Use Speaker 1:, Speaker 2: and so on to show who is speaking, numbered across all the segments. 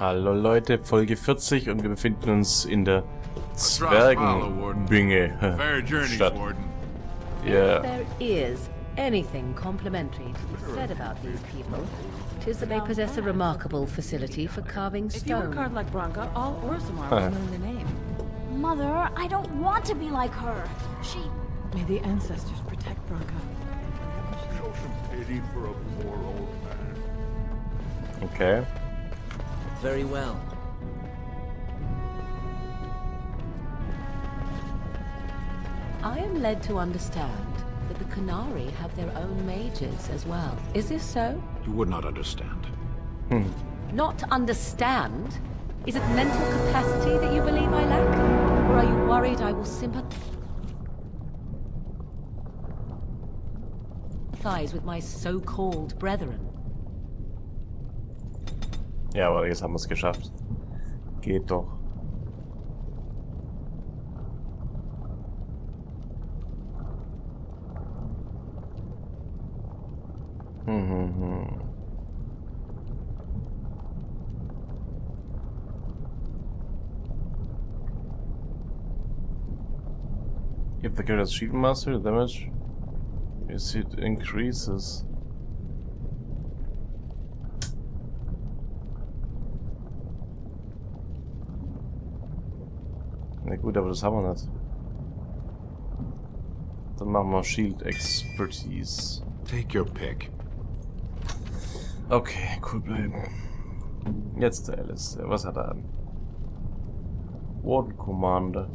Speaker 1: Hallo Leute, Folge 40 und wir befinden uns in der Zwergenbünge Stadt.
Speaker 2: If there is anything complimentary to be said about these people, tis that they possess a remarkable facility for carving stone.
Speaker 3: If you were carved like Branka, all Orsamar would know the name.
Speaker 4: Mother, I don't want to be like her. She...
Speaker 3: May the ancestors protect Branka.
Speaker 5: Show some pity for a poor old man.
Speaker 1: Okay.
Speaker 6: Very well.
Speaker 2: I am led to understand that the Canary have their own mages as well. Is this so?
Speaker 5: You would not understand.
Speaker 2: Not understand? Is it mental capacity that you believe I lack? Or are you worried I will sympathize with my so-called brethren?
Speaker 1: Ja, aber jetzt haben wir es geschafft. Geht doch. If the character's shield master, the damage is it increases. Na gut, aber das haben wir nicht. Dann machen wir Shield Expertise.
Speaker 5: Take your pick.
Speaker 1: Okay, cool bleiben. Jetzt der Alice. Was hat er an? Warden Commander.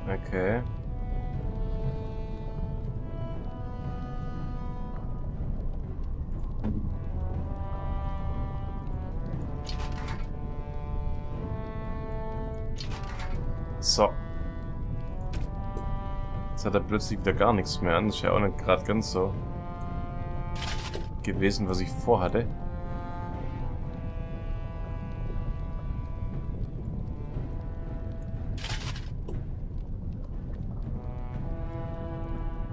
Speaker 1: Okay. So. Jetzt hat er plötzlich wieder gar nichts mehr an. Das ist ja auch nicht gerade ganz so gewesen, was ich vorhatte.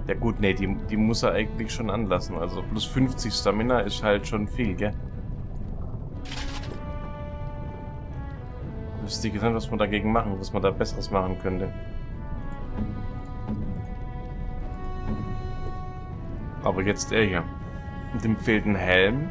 Speaker 1: Ja gut, nee, die muss er eigentlich schon anlassen. Also plus 50 Stamina ist halt schon viel, gell? Wüsste ich nicht, was man dagegen machen, was man da Besseres machen könnte. Aber jetzt er hier. Mit dem fehlten Helm.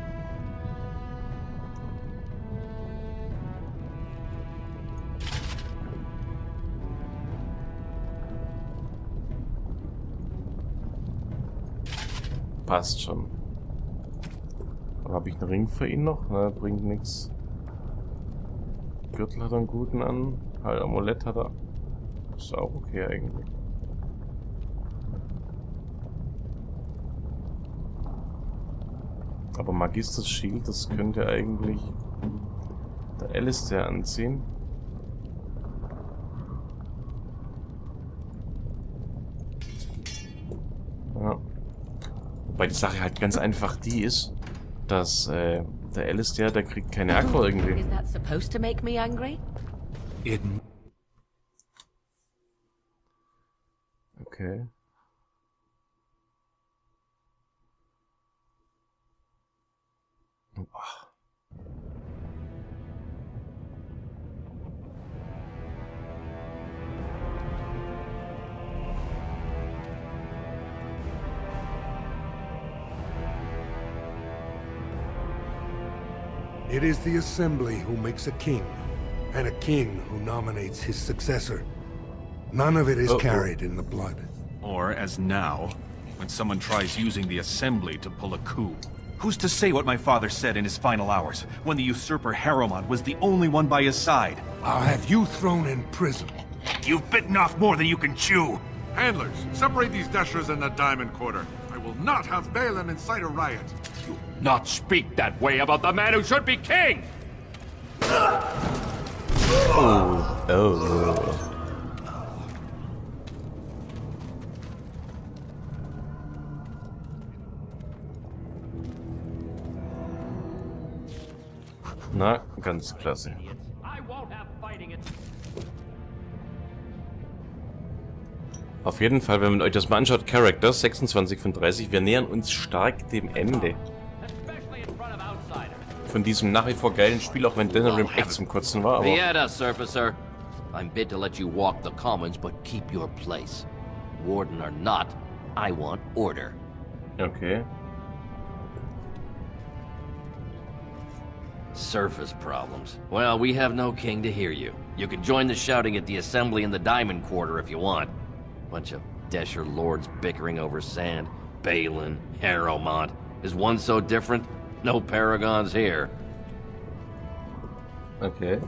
Speaker 1: Passt schon. Habe ich einen Ring für ihn noch? Na, bringt nichts. Gürtel hat er einen guten an. Halt, Amulett hat er. Ist auch okay eigentlich. Aber Magisters Shield, das könnte eigentlich der Alistair anziehen. Ja. Wobei die Sache halt ganz einfach die ist, dass der Alistair, der kriegt keine Akku irgendwie.
Speaker 2: Is that supposed to make me angry?
Speaker 1: Okay. Ach.
Speaker 7: It is the Assembly who makes a king, and a king who nominates his successor. None of it is carried in the blood.
Speaker 8: Or, as now, when someone tries using the Assembly to pull a coup. Who's to say what my father said in his final hours, when the usurper Harrowmont was the only one by his side?
Speaker 7: I'll have you thrown in prison.
Speaker 8: You've bitten off more than you can chew!
Speaker 5: Handlers, separate these dashers in the diamond quarter. I will not have Balin incite a riot.
Speaker 9: You not speak that way about the man who should be king!
Speaker 1: Oh. Na, ganz klasse. Auf jeden Fall, wenn man euch das mal anschaut, Characters 26 von 30, wir nähern uns stark dem Ende von diesem nach wie vor geilen Spiel, auch wenn Denerim echt zum Kotzen war, aber...
Speaker 9: Vieta, Surfacer. I'm bid to let you walk the commons, but keep your place. Warden or not, I want order.
Speaker 1: Okay.
Speaker 9: Surface problems. Well, we have no king to hear you. You can join the shouting at the assembly in the Diamond Quarter if you want. Bunch of Desher lords bickering over sand. Balin, Harrowmont. Is one so different? No paragons here.
Speaker 1: Okay.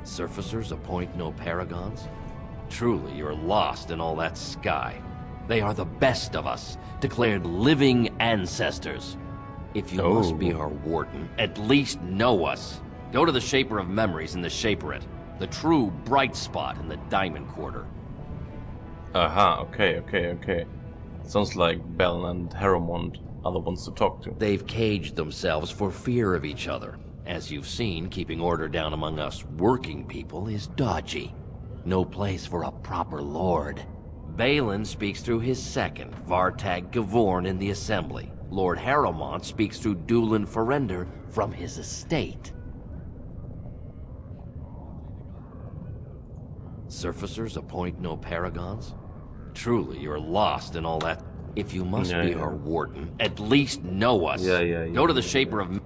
Speaker 9: Surfacers appoint no paragons? Truly, you're lost in all that sky. They are the best of us, declared living ancestors. If you must be our warden, at least know us. Go to the Shaper of Memories in the Shaperate, the true bright spot in the Diamond Quarter.
Speaker 1: Aha, okay. Sounds like Bell and Harrowmont are the ones to talk to.
Speaker 9: They've caged themselves for fear of each other. As you've seen, keeping order down among us working people is dodgy. No place for a proper lord. Balin speaks through his second, Vartag Gavorn, in the Assembly. Lord Harrowmont speaks through Dulin Ferender from his estate. Surfacers appoint no paragons? Truly, you're lost in all that. If you must be our warden, at least know us. Go to the Shaper of...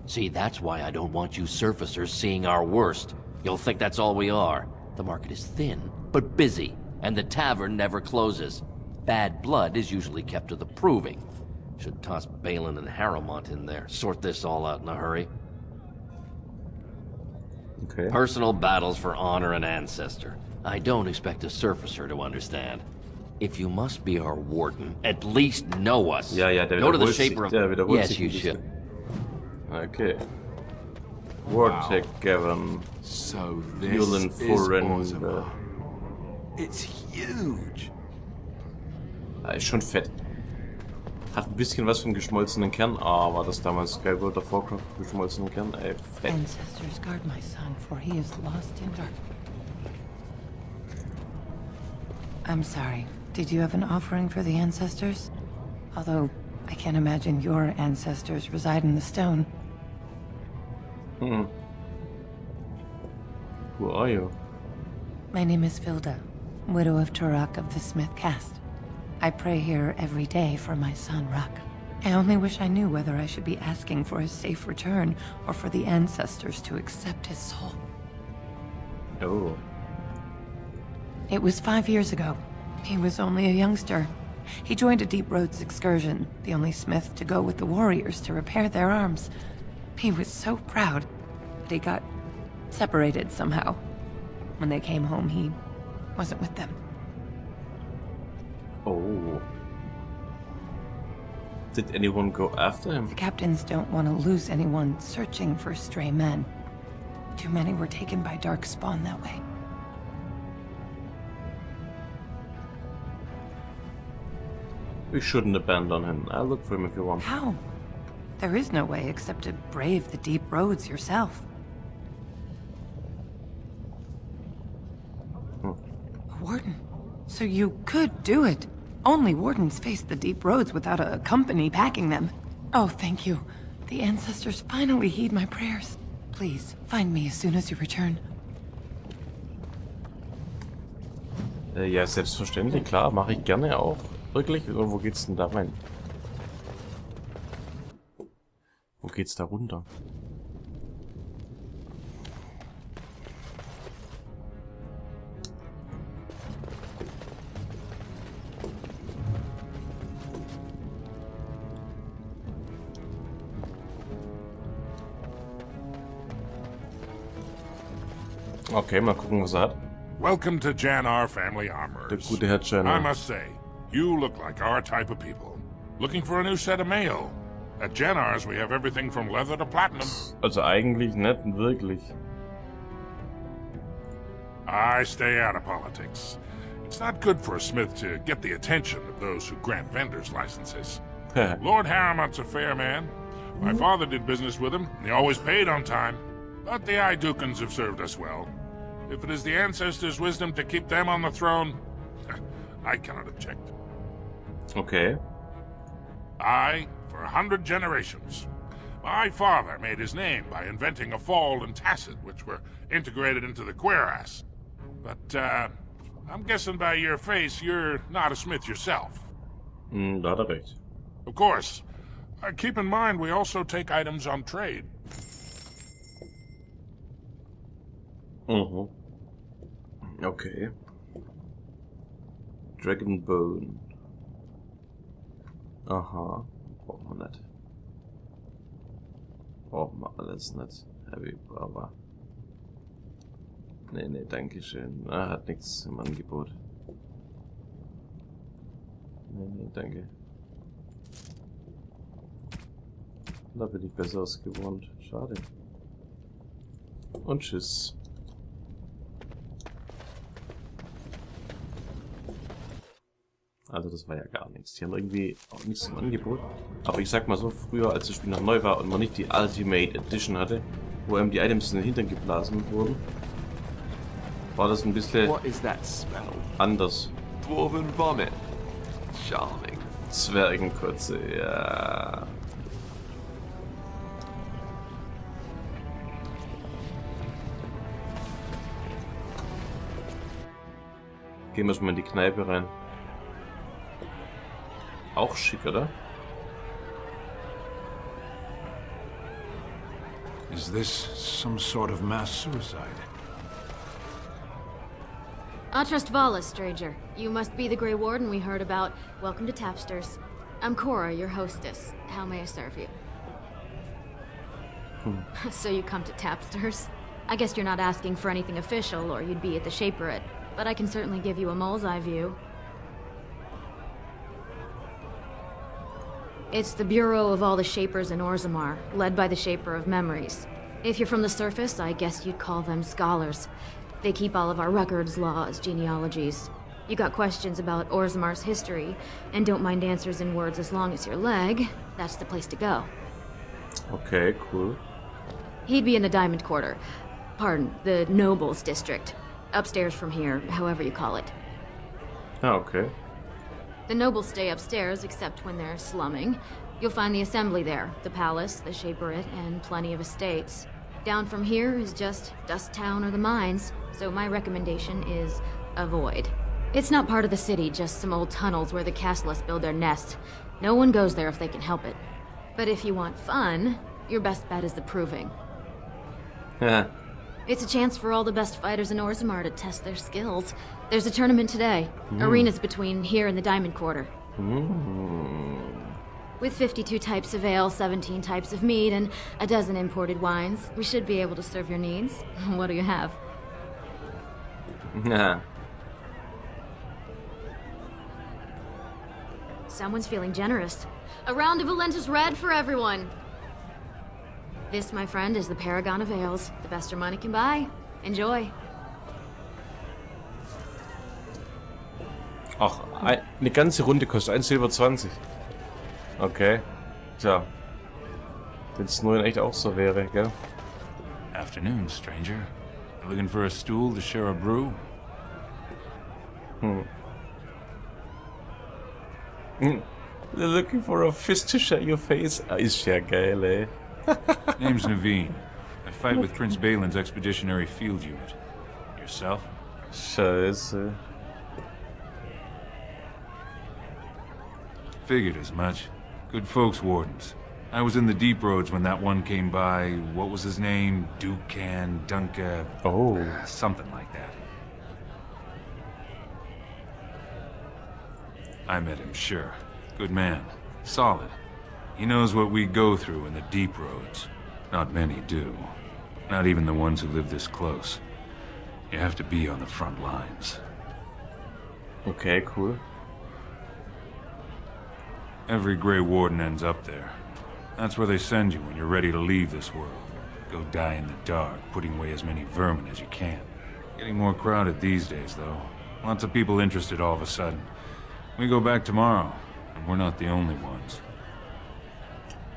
Speaker 9: See, that's why I don't want you surfacers seeing our worst. You'll think that's all we are. The market is thin, but busy, and the tavern never closes. Bad blood is usually kept to the proving. Should toss Balin and Harrowmont in there. Sort this all out in a hurry.
Speaker 1: Okay.
Speaker 9: Personal battles for honor and ancestor. I don't expect a surfacer to understand. If you must be our warden, at least know us. Go to the Shaper of... Yes, you should.
Speaker 1: Okay. Wartag Gavin.
Speaker 10: So this
Speaker 1: Dulin
Speaker 10: is
Speaker 1: Ferender.
Speaker 10: It's huge.
Speaker 1: Ist schon fett. Hat ein bisschen was vom geschmolzenen Kern. Ah, war das damals Skyward of Warcraft geschmolzenen Kern? Ey, fett.
Speaker 3: Ancestors, guard my son, for he is lost in dark. I'm sorry. Did you have an offering for the ancestors? Although, I can't imagine your ancestors reside in the stone.
Speaker 1: Who are you?
Speaker 3: My name is Vilda, widow of Turok of the Smith caste. I pray here every day for my son, Rock. I only wish I knew whether I should be asking for his safe return or for the ancestors to accept his soul.
Speaker 1: Oh.
Speaker 3: It was 5 years ago. He was only a youngster. He joined a Deep Roads excursion, the only smith to go with the warriors to repair their arms. He was so proud, but he got separated somehow. When they came home, he wasn't with them.
Speaker 1: Oh. Did anyone go after him?
Speaker 3: The captains don't want to lose anyone searching for stray men. Too many were taken by Darkspawn that way.
Speaker 1: We shouldn't abandon him. I'll look for him if you want.
Speaker 3: How? There is no way except to brave the deep roads yourself. A warden? So you could do it. Only wardens face the deep roads without a company packing them. Oh, thank you. The ancestors finally heed my prayers. Please, find me as soon as you return.
Speaker 1: Ja, selbstverständlich, klar, mache ich gerne auch. Wirklich? Oder wo geht's denn da rein? Wo geht's da runter? Okay, mal gucken, was er hat.
Speaker 5: Welcome to Jannar Family
Speaker 1: Der
Speaker 5: Armors.
Speaker 1: gute Herr
Speaker 5: I
Speaker 1: Jannar.
Speaker 5: must say, you look like our type of people. Looking for a new set of mail. At Jannar's, we have everything from leather to platinum.
Speaker 1: Also eigentlich nicht wirklich.
Speaker 5: I stay out of politics. It's not good for a smith to get the attention of those who grant vendors licenses. Lord Harrowmont's a fair man. My father did business with him, and he always paid on time. But the Idukans have served us well. If it is the ancestors' wisdom to keep them on the throne, I cannot object.
Speaker 1: Okay.
Speaker 5: I, for 100 generations. My father made his name by inventing a fall and tacit, which were integrated into the cuirass. But, I'm guessing by your face, you're not a smith yourself.
Speaker 1: Da hat er recht.
Speaker 5: Of course. Keep in mind, we also take items on trade.
Speaker 1: Mhm. Okay. Dragon Bone. Aha. Brauchen wir nicht. Brauchen wir alles nicht. Heavy Brava. Nee, danke schön. Hat nichts im Angebot. Nee, danke. Da bin ich Besseres gewohnt. Schade. Und tschüss. Also das war ja gar nichts. Die haben irgendwie auch nichts im Angebot. Aber ich sag mal so, früher als das Spiel noch neu war und man nicht die Ultimate Edition hatte, wo einem die Items in den Hintern geblasen wurden, war das ein bisschen anders.
Speaker 10: Dwarven vomit. Charming.
Speaker 1: Zwergenkotze, ja. Gehen wir schon mal in die Kneipe rein. Auch schick, oder?
Speaker 11: Is this some sort of mass suicide?
Speaker 12: Atrust Valis, stranger. You must be the Grey Warden we heard about. Welcome to Tapsters. I'm Cora, your hostess. How may I serve you? So you come to Tapsters? I guess you're not asking for anything official, or you'd be at the Shaperate. But I can certainly give you a mole's eye view. It's the Bureau of all the Shapers in Orzammar, led by the Shaper of Memories. If you're from the surface, I guess you'd call them scholars. They keep all of our records, laws, genealogies. You got questions about Orzammar's history, and don't mind answers in words as long as your leg, that's the place to go.
Speaker 1: Okay, cool.
Speaker 12: He'd be in the Diamond Quarter. Pardon, the Nobles District. Upstairs from here, however you call it.
Speaker 1: Ah, okay.
Speaker 12: The nobles stay upstairs, except when they're slumming. You'll find the assembly there, the palace, the Shaperate, and plenty of estates. Down from here is just Dust Town or the mines, so my recommendation is avoid. It's not part of the city, just some old tunnels where the castlists build their nests. No one goes there if they can help it. But if you want fun, your best bet is the Proving. It's a chance for all the best fighters in Orzammar to test their skills. There's a tournament today. Arenas between here and the Diamond Quarter. With 52 types of ale, 17 types of mead, and a dozen imported wines, we should be able to serve your needs. What do you have? Someone's feeling generous. A round of Valentis Red for everyone. This, my friend, is the Paragon of Ales. The best your money can buy. Enjoy.
Speaker 1: Ach, eine ganze Runde kostet 1 Silber 20. Okay. Tja. Wenn es nur in echt auch so wäre, gell?
Speaker 11: Afternoon, stranger. Looking for a stool to share a brew?
Speaker 1: Looking for a fist to share your face? Ist ja geil, ey.
Speaker 11: Name's Naveen. I fight with Prince Balin's Expeditionary Field Unit. Yourself?
Speaker 1: Scheiße.
Speaker 11: Figured as much. Good folks, Wardens. I was in the deep roads when that one came by. What was his name? Dukan, Dunka...
Speaker 1: Oh.
Speaker 11: Something like that. I met him, sure. Good man. Solid. He knows what we go through in the deep roads. Not many do. Not even the ones who live this close. You have to be on the front lines.
Speaker 1: Okay, cool.
Speaker 11: Every Grey Warden ends up there. That's where they send you when you're ready to leave this world. Go die in the dark, putting away as many vermin as you can. Getting more crowded these days, though. Lots of people interested all of a sudden. We go back tomorrow, and we're not the only ones.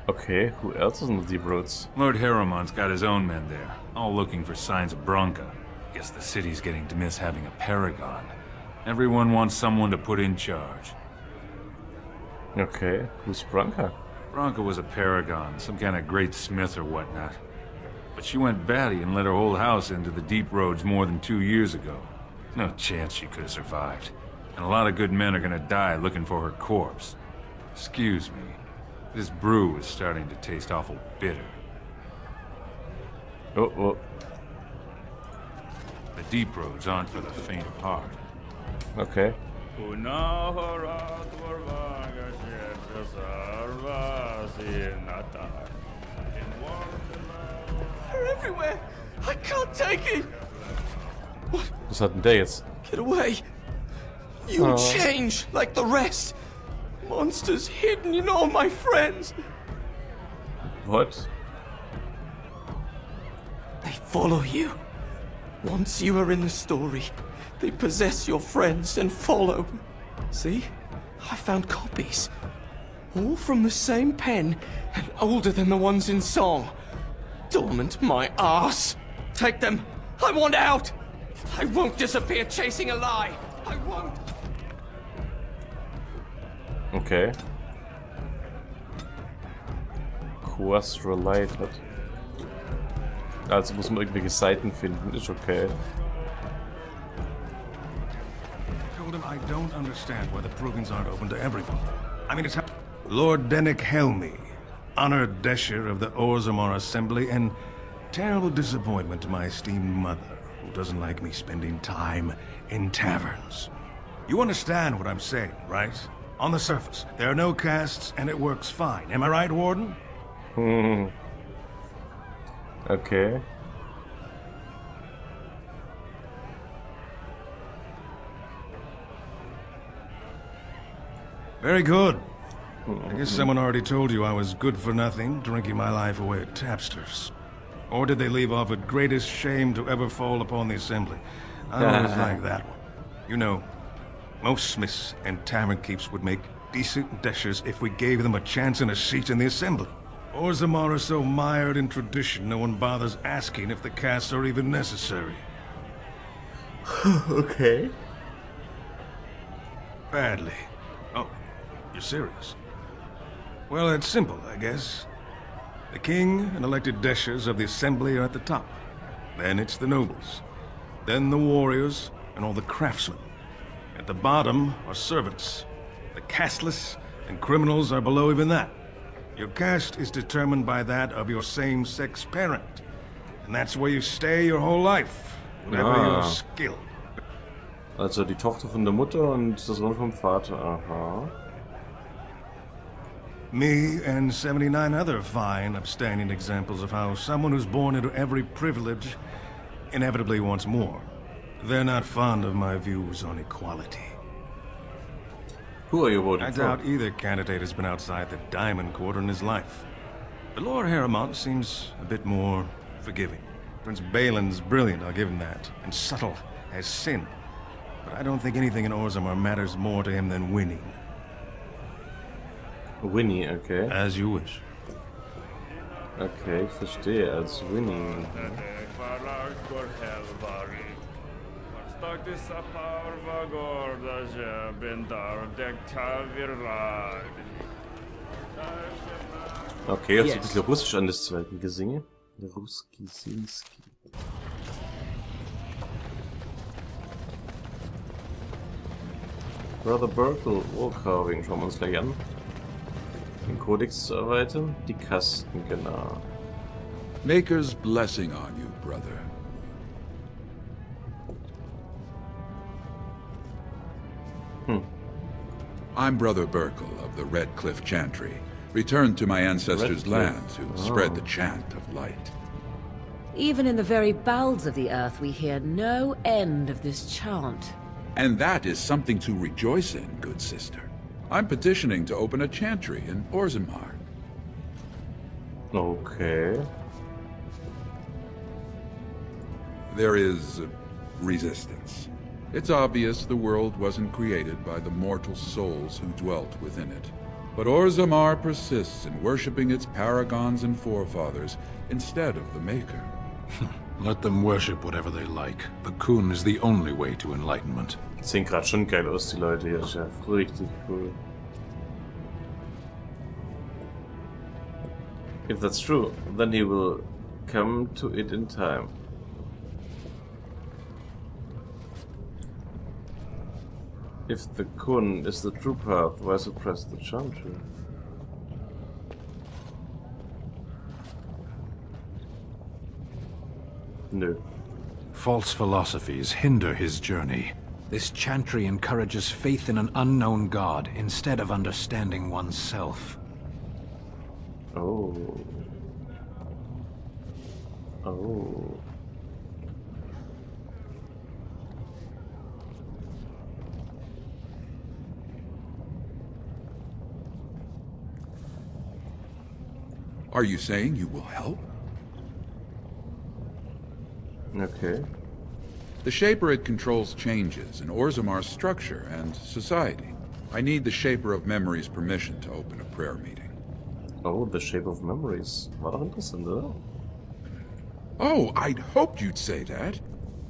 Speaker 1: Okay, who else is in the deep roads?
Speaker 11: Lord Harriman's got his own men there, all looking for signs of Bronca. Guess the city's getting to miss having a paragon. Everyone wants someone to put in charge.
Speaker 1: Okay, who's Branka?
Speaker 11: Branka was a paragon, some kind of great smith or whatnot. But she went batty and let her whole house into the deep roads more than 2 years ago. No chance she could have survived. And a lot of good men are gonna die looking for her corpse. Excuse me. This brew is starting to taste awful bitter.
Speaker 1: Oh.
Speaker 11: The deep roads aren't for the faint of heart.
Speaker 1: Okay.
Speaker 13: They're everywhere! I can't take it! What?
Speaker 1: Was hat denn der jetzt?
Speaker 13: Get away! You change like the rest! Monsters hidden in all my friends!
Speaker 1: What?
Speaker 13: They follow you. Once you are in the story, they possess your friends and follow. See? I found copies. All from the same pen and older than the ones in song. Dormant my ass! Take them! I want out! I won't disappear chasing a lie! I won't!
Speaker 1: Okay. Quest related. Also muss man irgendwelche Seiten finden, ist okay.
Speaker 7: Told him I don't understand why the provings aren't open to everyone. I mean, it's Lord Dennick Helmy, honored Desher of the Orzammar Assembly, and terrible disappointment to my esteemed mother, who doesn't like me spending time in taverns. You understand what I'm saying, right? On the surface, there are no casts, and it works fine. Am I right, Warden?
Speaker 1: Okay.
Speaker 7: Very good. I guess someone already told you I was good for nothing, drinking my life away at tapsters. Or did they leave off at greatest shame to ever fall upon the Assembly? I always like that one. You know, most smiths and tavern keeps would make decent deshers if we gave them a chance and a seat in the Assembly. Orzammar are so mired in tradition, no one bothers asking if the casts are even necessary.
Speaker 1: Okay.
Speaker 7: Badly. Oh, you're serious? Well, it's simple, I guess. The king and elected deshers of the Assembly are at the top. Then it's the nobles. Then the warriors and all the craftsmen. At the bottom are servants. The casteless and criminals are below even that. Your caste is determined by that of your same-sex parent. And that's where you stay your whole life, whatever your skill.
Speaker 1: Also die Tochter von der Mutter und das Sohn vom Vater. Aha.
Speaker 7: Me and 79 other fine, upstanding examples of how someone who's born into every privilege inevitably wants more. They're not fond of my views on equality.
Speaker 1: Who are you voting
Speaker 7: I
Speaker 1: for?
Speaker 7: doubt either candidate has been outside the Diamond Quarter in his life. But Lord Harrowmont seems a bit more forgiving. Prince Balin's brilliant, I'll give him that, and subtle as sin. But I don't think anything in Orzammar matters more to him than winning.
Speaker 1: Winnie, okay.
Speaker 7: As you wish.
Speaker 1: Okay, ich verstehe, als Winnie. Okay, hört sich ein bisschen russisch an, das zweite Gesinge. Ruski Sinski. Brother Burkle, Wallcarving, schauen wir uns gleich an. Den Kodex zu erweitern, die Kasten, genau.
Speaker 14: Maker's blessing on you, brother. I'm Brother Burkle of the Red Cliff Chantry, returned to my ancestors' land to spread the chant of light.
Speaker 2: Even in the very bowels of the earth, we hear no end of this chant.
Speaker 14: And that is something to rejoice in, good sister. I'm petitioning to open a chantry in Orzammar.
Speaker 1: Okay.
Speaker 14: There is resistance. It's obvious the world wasn't created by the mortal souls who dwelt within it. But Orzammar persists in worshipping its paragons and forefathers instead of the Maker.
Speaker 15: Let them worship whatever they like. The Kun is the only way to enlightenment.
Speaker 1: Sehen gerade schon geil aus, die Leute hier. Chef. Richtig cool. If that's true, then he will come to it in time. If the Kun is the true path, why suppress the Chantry? No.
Speaker 15: False philosophies hinder his journey. This chantry encourages faith in an unknown god instead of understanding oneself.
Speaker 1: Oh. Oh.
Speaker 14: Are you saying you will help?
Speaker 1: Okay.
Speaker 14: The Shaper controls changes in Orzamar's structure and society. I need the Shaper of Memory's permission to open a prayer meeting.
Speaker 1: Oh, the Shape of Memories. War doch interessant, oder?
Speaker 14: Oh, I'd hoped you'd say that.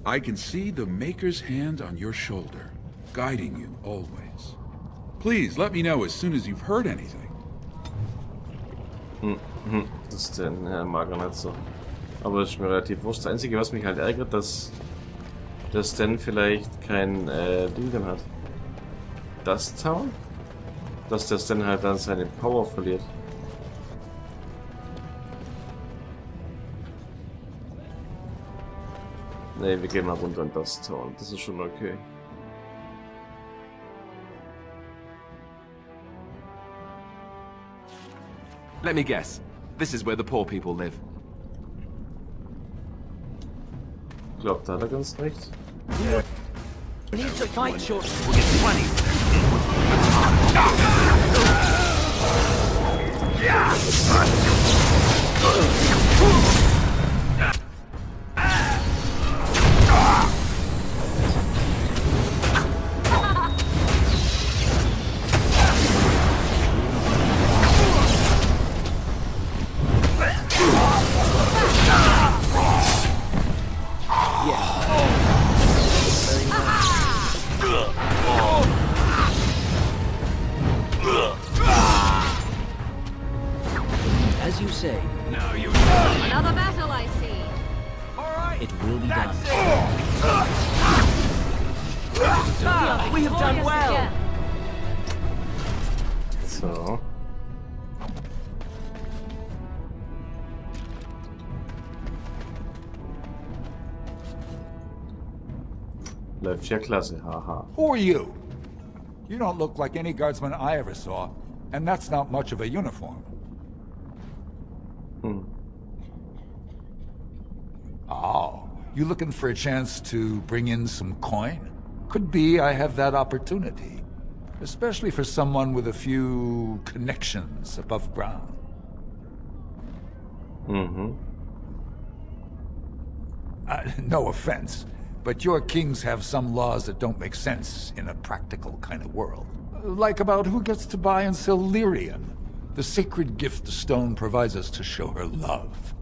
Speaker 14: I can see the Maker's hand on your shoulder, guiding you always. Please, let me know as soon as you've heard anything.
Speaker 1: Das ist denn, ja, mag er nicht so. Aber es ist mir relativ wurscht. Das Einzige, was mich halt ärgert, dass Dan vielleicht kein Ding dann hat. Das Town? Dass der Stan halt dann seine Power verliert. Ne, wir gehen mal runter in das Town. Das ist schon okay.
Speaker 10: Let me guess. This is where the poor people live.
Speaker 1: Glaubt, da hat er ganz recht.
Speaker 6: We need to fight short. We'll get plenty. As you say.
Speaker 10: Now you.
Speaker 12: Another battle, I see.
Speaker 6: It will be done. We have done well.
Speaker 1: So. Läuft ja klasse, haha.
Speaker 16: Who are you? You don't look like any guardsman I ever saw, and that's not much of a uniform. Oh, you looking for a chance to bring in some coin? Could be I have that opportunity. Especially for someone with a few connections above ground. No offense, but your kings have some laws that don't make sense in a practical kind of world. Like about who gets to buy and sell lyrium, the sacred gift the stone provides us to show her love.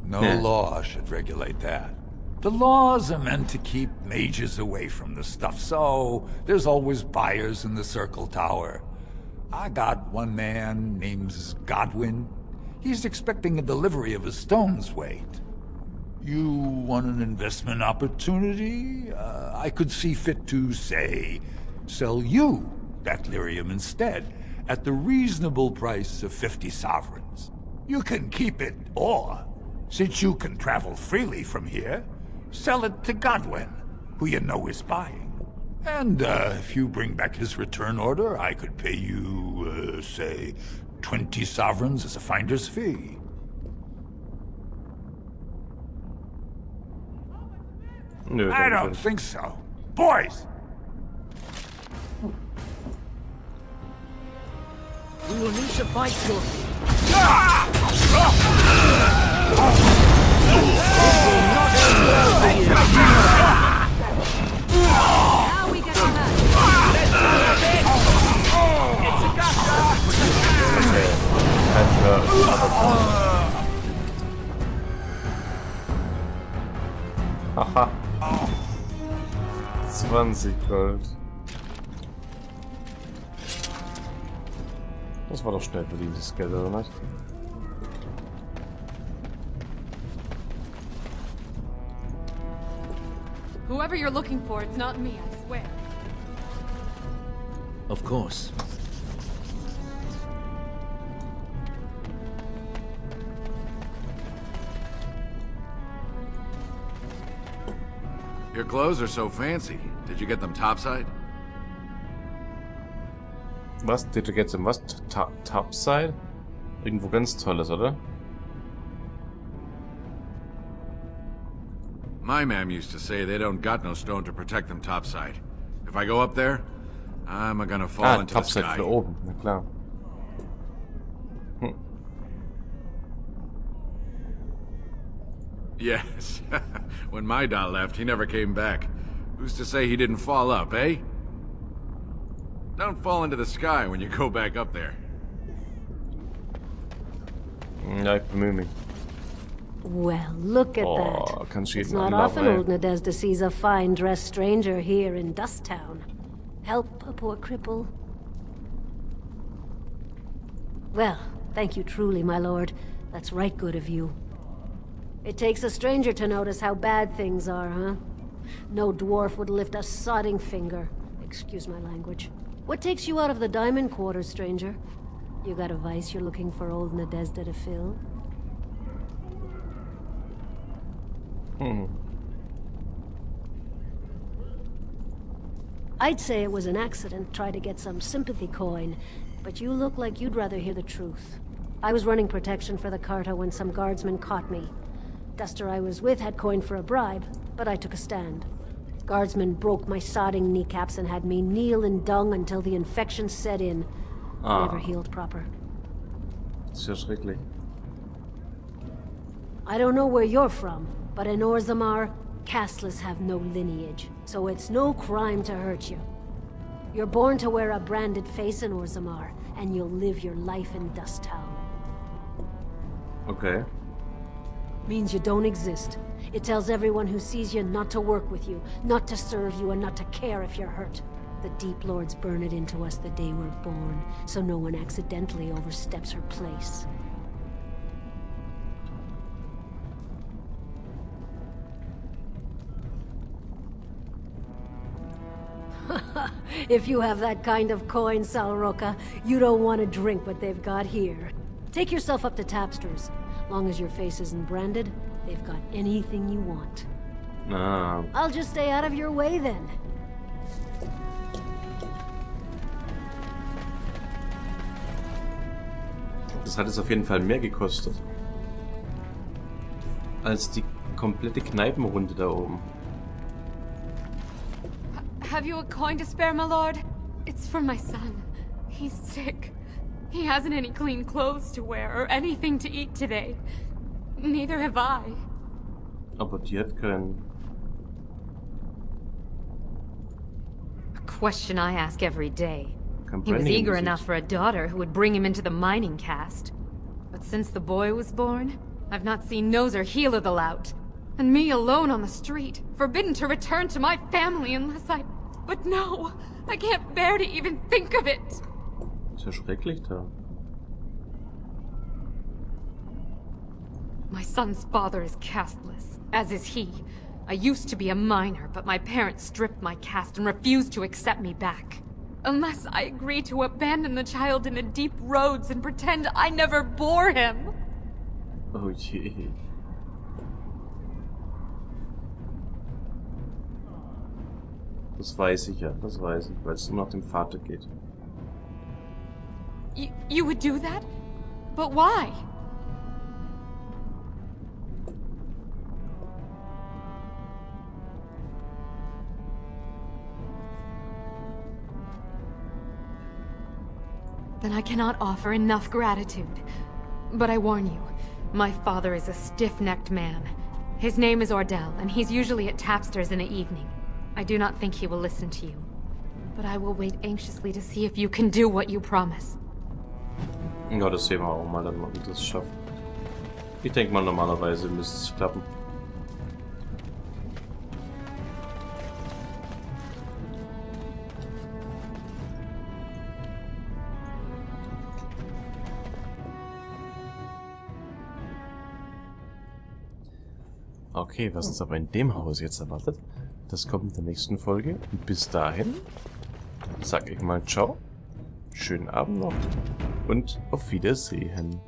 Speaker 16: No law should regulate that. The laws are meant to keep mages away from the stuff, so there's always buyers in the Circle Tower. I got one man named Godwin. He's expecting a delivery of a stone's weight. You want an investment opportunity? I could see fit to, say, sell you that lyrium instead, at the reasonable price of 50 sovereigns. You can keep it, or, since you can travel freely from here, sell it to Godwin, who you know is buying. And if you bring back his return order, I could pay you, say, 20 sovereigns as a finder's fee.
Speaker 1: No,
Speaker 16: I don't think so. Boys!
Speaker 6: We will need to fight shortly.
Speaker 12: Now we get on
Speaker 6: It's a gotcha!
Speaker 1: 20 Gold. Das war doch schnell verdientes Geld, oder nicht?
Speaker 17: Whoever you're looking for, it's not me, I swear.
Speaker 6: Of course.
Speaker 18: Your clothes are so fancy. Did you get them topside?
Speaker 1: Was? Did you get them was? Topside? Irgendwo ganz Tolles, oder?
Speaker 18: My ma'am used to say they don't got no stone to protect them topside. If I go up there, I'm gonna fall into the sky.
Speaker 1: Topside für oben, na klar.
Speaker 18: Yes. When my dad left, he never came back. Who's to say he didn't fall up, eh? Don't fall into the sky when you go back up there.
Speaker 1: Ja, ich bemühe mich.
Speaker 19: Well, look at that. It's not often old Nadezhda sees a fine-dressed stranger here in Dust Town. Help a poor cripple. Well, thank you truly, my lord. That's right good of you. It takes a stranger to notice how bad things are, huh? No dwarf would lift a sodding finger. Excuse my language. What takes you out of the Diamond Quarters, stranger? You got a vice you're looking for old Nadezhda to fill? I'd say it was an accident, try to get some sympathy coin, but you look like you'd rather hear the truth. I was running protection for the Carta when some guardsmen caught me. Duster I was with had coin for a bribe, but I took a stand. Guardsmen broke my sodding kneecaps and had me kneel in dung until the infection set in. Never healed proper.
Speaker 1: So schrecklich.
Speaker 19: I don't know where you're from, but in Orzammar, casteless have no lineage, so it's no crime to hurt you. You're born to wear a branded face in Orzammar, and you'll live your life in Dust Town.
Speaker 1: Okay.
Speaker 19: Means you don't exist. It tells everyone who sees you not to work with you, not to serve you, and not to care if you're hurt. The Deep Lords burn it into us the day we're born, so no one accidentally oversteps her place. If you have that kind of coin, Salroka, you don't want to drink what they've got here. Take yourself up to Tapster's. Long as your face isn't branded, they've got anything you want. I'll just stay out of your way then.
Speaker 1: Das hat es auf jeden Fall mehr gekostet. Als die komplette Kneipenrunde da oben.
Speaker 17: Have you a coin to spare, my lord? It's for my son. He's sick. He hasn't any clean clothes to wear or anything to eat today. Neither have I.
Speaker 1: Aber die hat keinen.
Speaker 12: A question I ask every day. He was eager enough for a daughter who would bring him into the mining caste. But since the boy was born, I've not seen nose or heel of the lout. And me alone on the street, forbidden to return to my family unless I... But no, I can't bear to even think of it.
Speaker 1: Ist ja schrecklich da.
Speaker 12: My son's father is casteless, as is he. I used to be a miner, but my parents stripped my caste and refused to accept me back. Unless I agree to abandon the child in the deep roads and pretend I never bore him.
Speaker 1: Oh je. Das weiß ich ja, das weiß ich, weil es nur nach dem Vater geht.
Speaker 17: You would do that? But why? Then I cannot offer enough gratitude. But I warn you, my father is a stiff-necked man. His name is Ordell, and he's usually at Tapster's in the evening. I do not think he will listen to you. But I will wait anxiously to see if you can do what you promise.
Speaker 1: Ja, das sehen wir auch mal, dann man das schafft. Ich denke mal, normalerweise müsste es klappen. Okay, was uns aber in dem Haus jetzt erwartet, das kommt in der nächsten Folge. Und bis dahin sag ich mal ciao, schönen Abend noch und auf Wiedersehen.